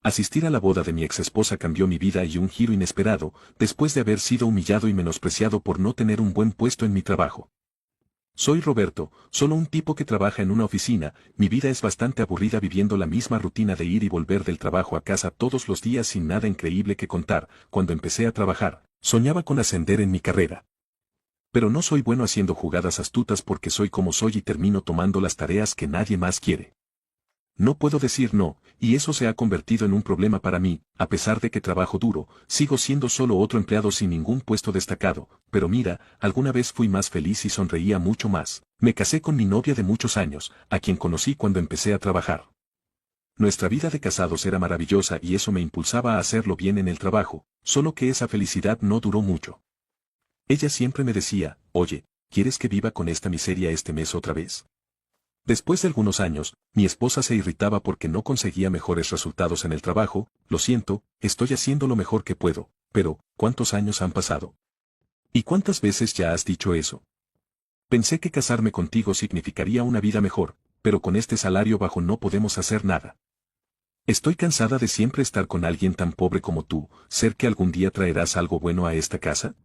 Asistir a la boda de mi exesposa cambió mi vida y un giro inesperado, después de haber sido humillado y menospreciado por no tener un buen puesto en mi trabajo. Soy Roberto, solo un tipo que trabaja en una oficina, mi vida es bastante aburrida viviendo la misma rutina de ir y volver del trabajo a casa todos los días sin nada increíble que contar. Cuando empecé a trabajar, soñaba con ascender en mi carrera. Pero no soy bueno haciendo jugadas astutas porque soy como soy y termino tomando las tareas que nadie más quiere. No puedo decir no, y eso se ha convertido en un problema para mí. A pesar de que trabajo duro, sigo siendo solo otro empleado sin ningún puesto destacado, pero mira, alguna vez fui más feliz y sonreía mucho más. Me casé con mi novia de muchos años, a quien conocí cuando empecé a trabajar. Nuestra vida de casados era maravillosa y eso me impulsaba a hacerlo bien en el trabajo, solo que esa felicidad no duró mucho. Ella siempre me decía, oye, ¿quieres que viva con esta miseria este mes otra vez? Después de algunos años, mi esposa se irritaba porque no conseguía mejores resultados en el trabajo. Lo siento, estoy haciendo lo mejor que puedo, pero, ¿cuántos años han pasado? ¿Y cuántas veces ya has dicho eso? Pensé que casarme contigo significaría una vida mejor, pero con este salario bajo no podemos hacer nada. Estoy cansada de siempre estar con alguien tan pobre como tú. ¿Ser que algún día traerás algo bueno a esta casa?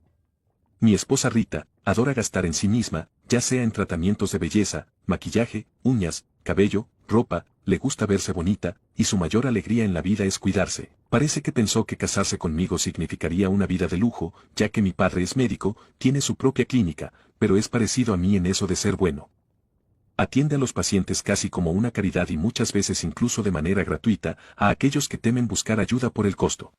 Mi esposa Rita adora gastar en sí misma, ya sea en tratamientos de belleza, maquillaje, uñas, cabello, ropa, le gusta verse bonita, y su mayor alegría en la vida es cuidarse. Parece que pensó que casarse conmigo significaría una vida de lujo, ya que mi padre es médico, tiene su propia clínica, pero es parecido a mí en eso de ser bueno. Atiende a los pacientes casi como una caridad y muchas veces incluso de manera gratuita, a aquellos que temen buscar ayuda por el costo.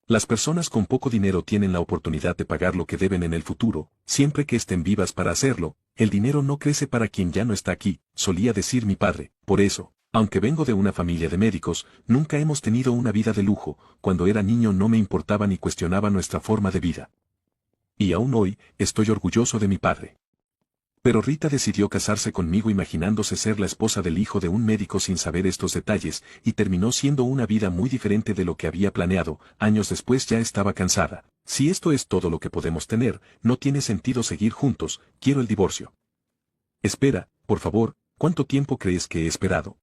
Las personas con poco dinero tienen la oportunidad de pagar lo que deben en el futuro, siempre que estén vivas para hacerlo. El dinero no crece para quien ya no está aquí, solía decir mi padre. Por eso, aunque vengo de una familia de médicos, nunca hemos tenido una vida de lujo. Cuando era niño no me importaba ni cuestionaba nuestra forma de vida. Y aún hoy, estoy orgulloso de mi padre. Pero Rita decidió casarse conmigo imaginándose ser la esposa del hijo de un médico sin saber estos detalles, y terminó siendo una vida muy diferente de lo que había planeado. Años después ya estaba cansada. Si esto es todo lo que podemos tener, no tiene sentido seguir juntos, quiero el divorcio. Espera, por favor, ¿cuánto tiempo crees que he esperado?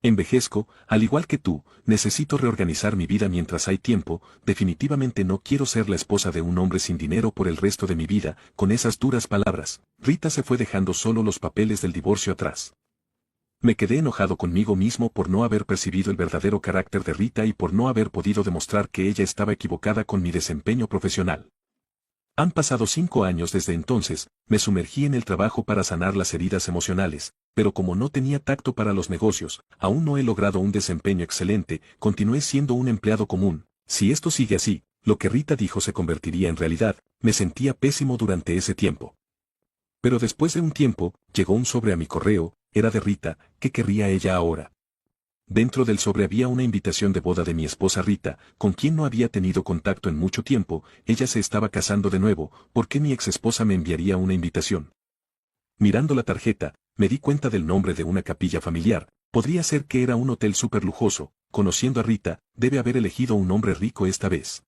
Envejezco, al igual que tú, necesito reorganizar mi vida mientras hay tiempo. Definitivamente no quiero ser la esposa de un hombre sin dinero por el resto de mi vida. Con esas duras palabras, Rita se fue dejando solo los papeles del divorcio atrás. Me quedé enojado conmigo mismo por no haber percibido el verdadero carácter de Rita y por no haber podido demostrar que ella estaba equivocada con mi desempeño profesional. Han pasado 5 años desde entonces, me sumergí en el trabajo para sanar las heridas emocionales, pero como no tenía tacto para los negocios, aún no he logrado un desempeño excelente, continué siendo un empleado común. Si esto sigue así, lo que Rita dijo se convertiría en realidad. Me sentía pésimo durante ese tiempo. Pero después de un tiempo, llegó un sobre a mi correo. Era de Rita. ¿Qué querría ella ahora? Dentro del sobre había una invitación de boda de mi esposa Rita, con quien no había tenido contacto en mucho tiempo. Ella se estaba casando de nuevo. ¿Por qué mi exesposa me enviaría una invitación? Mirando la tarjeta, me di cuenta del nombre de una capilla familiar. Podría ser que era un hotel súper lujoso. Conociendo a Rita, debe haber elegido un hombre rico esta vez.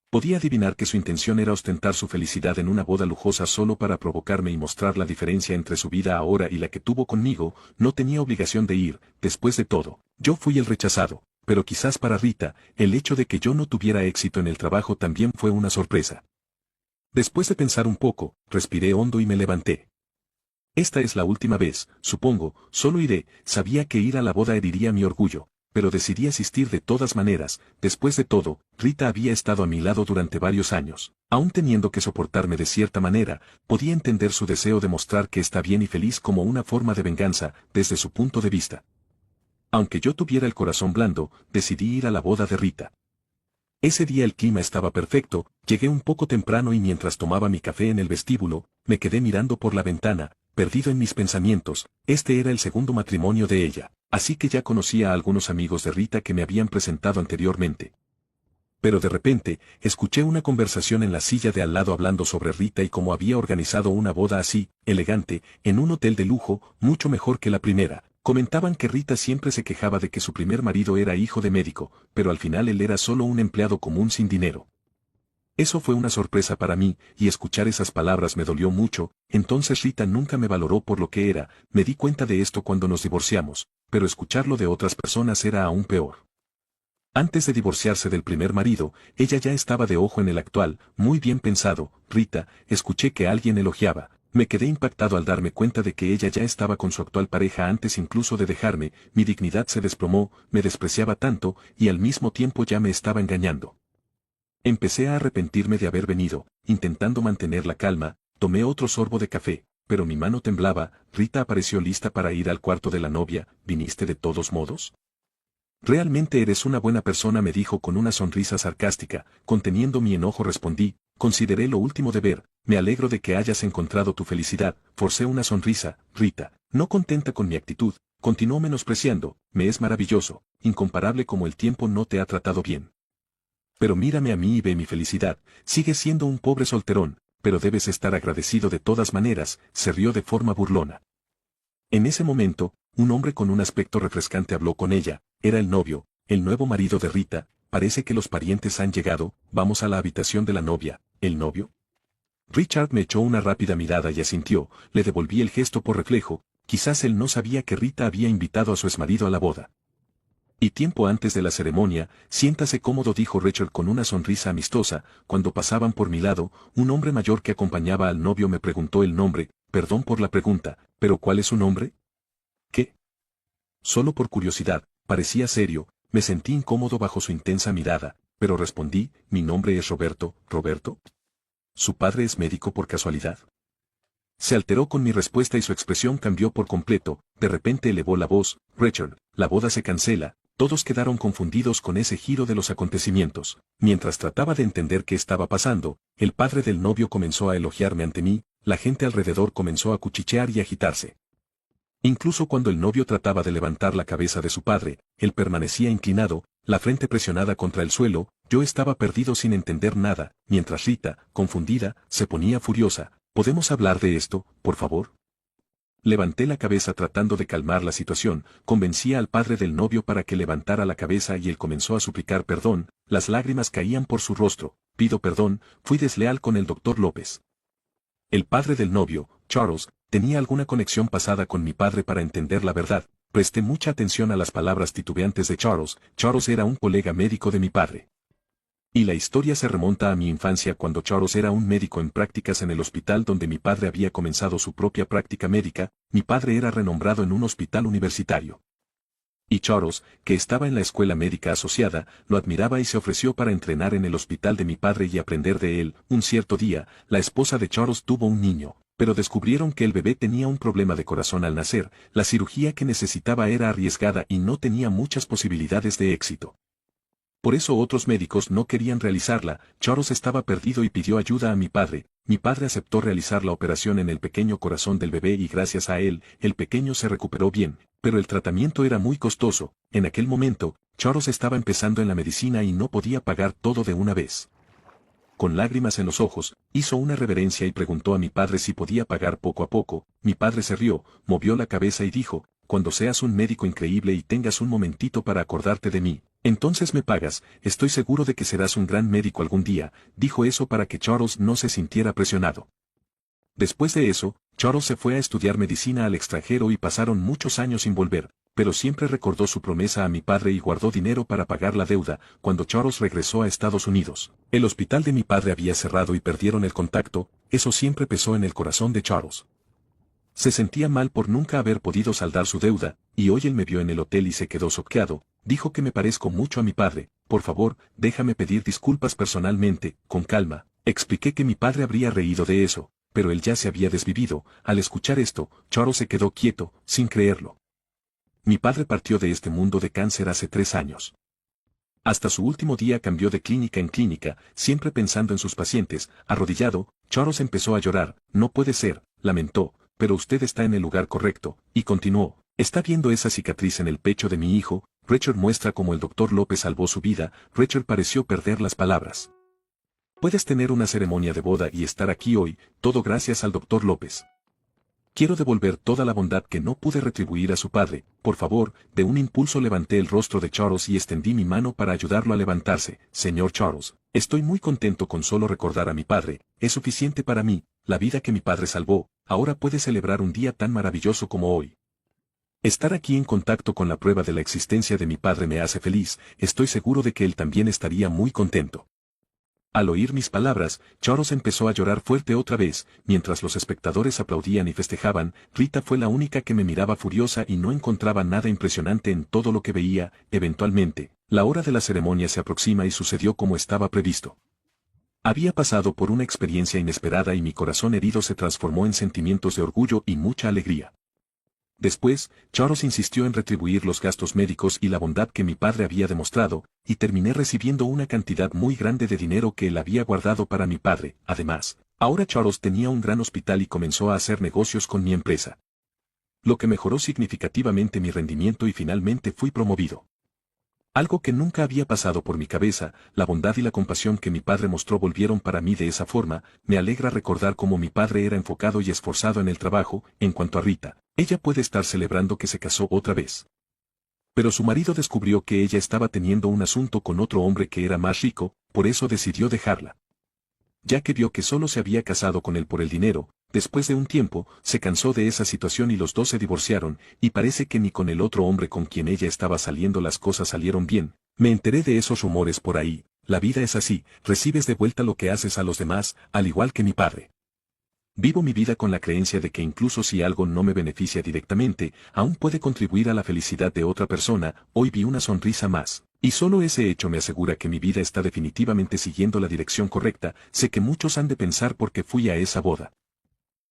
Podía adivinar que su intención era ostentar su felicidad en una boda lujosa solo para provocarme y mostrar la diferencia entre su vida ahora y la que tuvo conmigo. No tenía obligación de ir. Después de todo, yo fui el rechazado, pero quizás para Rita, el hecho de que yo no tuviera éxito en el trabajo también fue una sorpresa. Después de pensar un poco, respiré hondo y me levanté. Esta es la última vez, supongo. Solo iré. Sabía que ir a la boda heriría mi orgullo, pero decidí asistir de todas maneras. Después de todo, Rita había estado a mi lado durante varios años. Aún teniendo que soportarme de cierta manera, podía entender su deseo de mostrar que está bien y feliz como una forma de venganza, desde su punto de vista. Aunque yo tuviera el corazón blando, decidí ir a la boda de Rita. Ese día el clima estaba perfecto. Llegué un poco temprano y mientras tomaba mi café en el vestíbulo, me quedé mirando por la ventana, perdido en mis pensamientos. Este era el segundo matrimonio de ella, así que ya conocía a algunos amigos de Rita que me habían presentado anteriormente. Pero de repente, escuché una conversación en la silla de al lado hablando sobre Rita y cómo había organizado una boda así, elegante, en un hotel de lujo, mucho mejor que la primera. Comentaban que Rita siempre se quejaba de que su primer marido era hijo de médico, pero al final él era solo un empleado común sin dinero. Eso fue una sorpresa para mí, y escuchar esas palabras me dolió mucho. Entonces Rita nunca me valoró por lo que era. Me di cuenta de esto cuando nos divorciamos, pero escucharlo de otras personas era aún peor. Antes de divorciarse del primer marido, ella ya estaba de ojo en el actual, muy bien pensado. Rita, escuché que alguien elogiaba. Me quedé impactado al darme cuenta de que ella ya estaba con su actual pareja antes incluso de dejarme, mi dignidad se desplomó, me despreciaba tanto, y al mismo tiempo ya me estaba engañando. Empecé a arrepentirme de haber venido, intentando mantener la calma, tomé otro sorbo de café, pero mi mano temblaba. Rita apareció lista para ir al cuarto de la novia. ¿Viniste de todos modos? Realmente eres una buena persona, me dijo con una sonrisa sarcástica. Conteniendo mi enojo respondí, consideré lo último deber, me alegro de que hayas encontrado tu felicidad. Forcé una sonrisa. Rita, no contenta con mi actitud, continuó menospreciando, me es maravilloso, incomparable como el tiempo no te ha tratado bien. Pero mírame a mí y ve mi felicidad, sigues siendo un pobre solterón, pero debes estar agradecido de todas maneras, se rió de forma burlona. En ese momento, un hombre con un aspecto refrescante habló con ella, era el novio, el nuevo marido de Rita. Parece que los parientes han llegado, vamos a la habitación de la novia. ¿El novio? Richard me echó una rápida mirada y asintió, le devolví el gesto por reflejo, quizás él no sabía que Rita había invitado a su exmarido a la boda. Y tiempo antes de la ceremonia, siéntase cómodo, dijo Richard con una sonrisa amistosa. Cuando pasaban por mi lado, un hombre mayor que acompañaba al novio me preguntó el nombre. Perdón por la pregunta, pero ¿cuál es su nombre? ¿Qué? Solo por curiosidad, parecía serio, me sentí incómodo bajo su intensa mirada, pero respondí, mi nombre es Roberto. ¿Roberto? ¿Su padre es médico por casualidad? Se alteró con mi respuesta y su expresión cambió por completo. De repente elevó la voz, Richard, la boda se cancela. Todos quedaron confundidos con ese giro de los acontecimientos. Mientras trataba de entender qué estaba pasando, el padre del novio comenzó a elogiarme ante mí, la gente alrededor comenzó a cuchichear y agitarse. Incluso cuando el novio trataba de levantar la cabeza de su padre, él permanecía inclinado, la frente presionada contra el suelo. Yo estaba perdido sin entender nada, mientras Rita, confundida, se ponía furiosa. ¿Podemos hablar de esto, por favor? Levanté la cabeza tratando de calmar la situación, convencí al padre del novio para que levantara la cabeza y él comenzó a suplicar perdón, las lágrimas caían por su rostro. Pido perdón, fui desleal con el doctor López. El padre del novio, Charles, tenía alguna conexión pasada con mi padre para entender la verdad. Presté mucha atención a las palabras titubeantes de Charles. Charles era un colega médico de mi padre. Y la historia se remonta a mi infancia cuando Charles era un médico en prácticas en el hospital donde mi padre había comenzado su propia práctica médica. Mi padre era renombrado en un hospital universitario. Y Charles, que estaba en la escuela médica asociada, lo admiraba y se ofreció para entrenar en el hospital de mi padre y aprender de él. Un cierto día, la esposa de Charles tuvo un niño, pero descubrieron que el bebé tenía un problema de corazón al nacer. La cirugía que necesitaba era arriesgada y no tenía muchas posibilidades de éxito. Por eso otros médicos no querían realizarla. Charles estaba perdido y pidió ayuda a mi padre. Mi padre aceptó realizar la operación en el pequeño corazón del bebé y gracias a él, el pequeño se recuperó bien, pero el tratamiento era muy costoso. En aquel momento, Charles estaba empezando en la medicina y no podía pagar todo de una vez. Con lágrimas en los ojos, hizo una reverencia y preguntó a mi padre si podía pagar poco a poco. Mi padre se rió, movió la cabeza y dijo, cuando seas un médico increíble y tengas un momentito para acordarte de mí, entonces me pagas. Estoy seguro de que serás un gran médico algún día. Dijo eso para que Charles no se sintiera presionado. Después de eso, Charles se fue a estudiar medicina al extranjero y pasaron muchos años sin volver, pero siempre recordó su promesa a mi padre y guardó dinero para pagar la deuda. Cuando Charles regresó a Estados Unidos, el hospital de mi padre había cerrado y perdieron el contacto. Eso siempre pesó en el corazón de Charles. Se sentía mal por nunca haber podido saldar su deuda, y hoy él me vio en el hotel y se quedó choqueado. Dijo que me parezco mucho a mi padre. Por favor, déjame pedir disculpas personalmente. Con calma, expliqué que mi padre habría reído de eso, pero él ya se había desvivido. Al escuchar esto, Charles se quedó quieto, sin creerlo. Mi padre partió de este mundo de cáncer hace 3 años. Hasta su último día cambió de clínica en clínica, siempre pensando en sus pacientes. Arrodillado, Charles empezó a llorar. No puede ser, lamentó, pero usted está en el lugar correcto, y continuó. ¿Está viendo esa cicatriz en el pecho de mi hijo? Richard muestra cómo el doctor López salvó su vida. Richard pareció perder las palabras. Puedes tener una ceremonia de boda y estar aquí hoy, todo gracias al doctor López. Quiero devolver toda la bondad que no pude retribuir a su padre. Por favor, de un impulso levanté el rostro de Charles y extendí mi mano para ayudarlo a levantarse. Señor Charles, estoy muy contento con solo recordar a mi padre. Es suficiente para mí, la vida que mi padre salvó. Ahora puede celebrar un día tan maravilloso como hoy. Estar aquí en contacto con la prueba de la existencia de mi padre me hace feliz, estoy seguro de que él también estaría muy contento. Al oír mis palabras, Charles empezó a llorar fuerte otra vez, mientras los espectadores aplaudían y festejaban. Rita fue la única que me miraba furiosa y no encontraba nada impresionante en todo lo que veía. Eventualmente, la hora de la ceremonia se aproxima y sucedió como estaba previsto. Había pasado por una experiencia inesperada y mi corazón herido se transformó en sentimientos de orgullo y mucha alegría. Después, Charles insistió en retribuir los gastos médicos y la bondad que mi padre había demostrado, y terminé recibiendo una cantidad muy grande de dinero que él había guardado para mi padre. Además, ahora Charles tenía un gran hospital y comenzó a hacer negocios con mi empresa, lo que mejoró significativamente mi rendimiento y finalmente fui promovido. Algo que nunca había pasado por mi cabeza, la bondad y la compasión que mi padre mostró volvieron para mí de esa forma. Me alegra recordar cómo mi padre era enfocado y esforzado en el trabajo. En cuanto a Rita, ella puede estar celebrando que se casó otra vez. Pero su marido descubrió que ella estaba teniendo un asunto con otro hombre que era más rico, por eso decidió dejarla. Ya que vio que solo se había casado con él por el dinero, después de un tiempo, se cansó de esa situación y los dos se divorciaron, y parece que ni con el otro hombre con quien ella estaba saliendo las cosas salieron bien. Me enteré de esos rumores por ahí. La vida es así, recibes de vuelta lo que haces a los demás, al igual que mi padre. Vivo mi vida con la creencia de que incluso si algo no me beneficia directamente, aún puede contribuir a la felicidad de otra persona. Hoy vi una sonrisa más. Y solo ese hecho me asegura que mi vida está definitivamente siguiendo la dirección correcta. Sé que muchos han de pensar por qué fui a esa boda.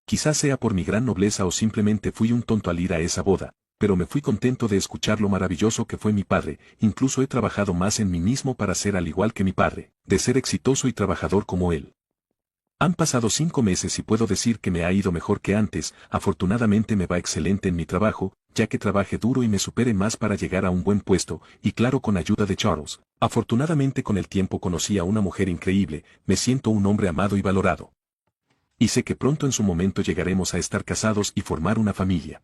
Quizás sea por mi gran nobleza o simplemente fui un tonto al ir a esa boda, pero me fui contento de escuchar lo maravilloso que fue mi padre. Incluso he trabajado más en mí mismo para ser al igual que mi padre, de ser exitoso y trabajador como él. Han pasado 5 meses y puedo decir que me ha ido mejor que antes. Afortunadamente me va excelente en mi trabajo, ya que trabajé duro y me supere más para llegar a un buen puesto, y claro, con ayuda de Charles. Afortunadamente con el tiempo conocí a una mujer increíble. Me siento un hombre amado y valorado. Y sé que pronto en su momento llegaremos a estar casados y formar una familia.